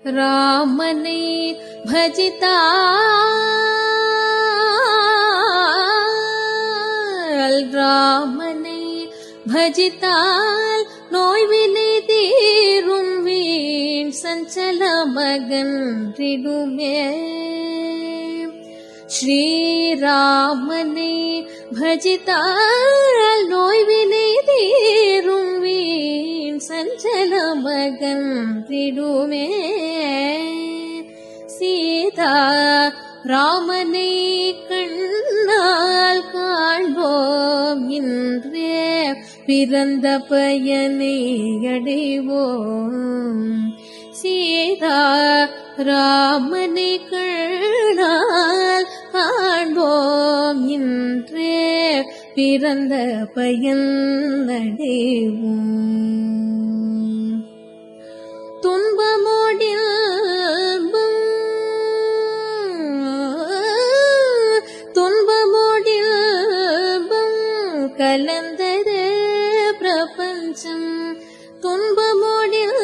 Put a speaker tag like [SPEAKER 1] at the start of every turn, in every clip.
[SPEAKER 1] ராமனை பஜித்தால் ராமனை பஜித்தால் நோய்வினை தீரும் வீண் சஞ்சலமகன்றிடுமே ஸ்ரீராமனை பஜித்தால் நோய்வினை தீரும் வீண் சஞ்சலமகன்றிடுமே சீதா ராமனை கண்ணால் காண்போம் இன்றே பிறந்த பயனை அடைவோம் சீதா ராமனை கண்ணால் காண்போம் இன்றே பிறந்த பயன் அடைவோம் துன்பமோடில் கலந்தது பிரபஞ்சம் துன்பமோடில்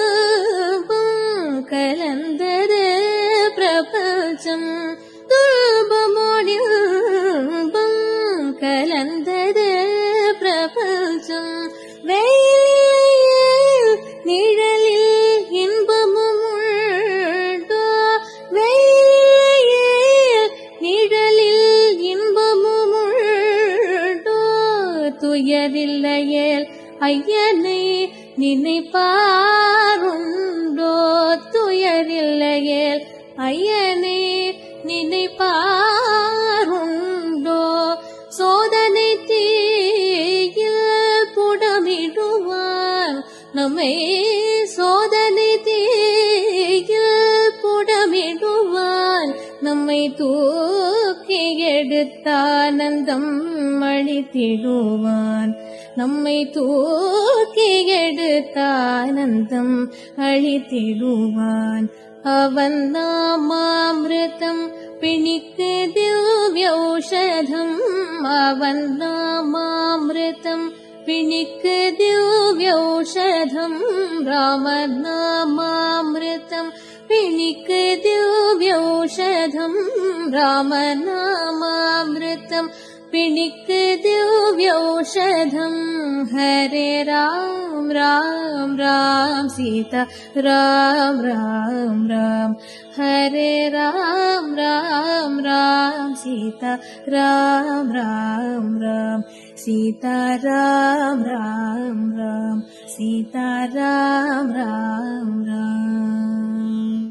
[SPEAKER 1] கலந்தது பிரபஞ்சம் துன்பமோடில் கலந்தது பிரபஞ்சம் வெயில் நிழலில் இன்பமும் உண்டோ வெயில் நிழலில் இன்பமும் உண்டோ துயரில்லையேல் ஐயனை நினைப்பாருண்டோ துயரில்லையேல் ஐயனை நினைப்பாருண்டோ சோதனை தீயில் புடமிடுவான் நம்மை சோதனை தீயில் புடமிடுவான் நம்மை தூக்கி எடுத்தானந்தம் அளித்திடுவான் நம்மை தூக்கி எடுத்தானந்தம் அளித்திடுவான் அவன் நாமாமிருதம் பிணிக்கு திவ்யௌஷதம் அவன் நாமாமிருதம் பிணிக்கு திவ்யௌஷதம் ராமர் நாமாமிருதம் பிணிக்கு திவ்யௌஷதம் ராமர் நாமாமிருதம் பிணிக்கு திவ்யௌஷதம் ஹரே ராம் ராம் ராம் சீதா ராம் ராம் ராம் ஹரே ராம் ராம் ராம் சீதா ராம் ராம் ராம் சீதா ராம் ராம் ராம் சீதா ராம் ராம் ராம்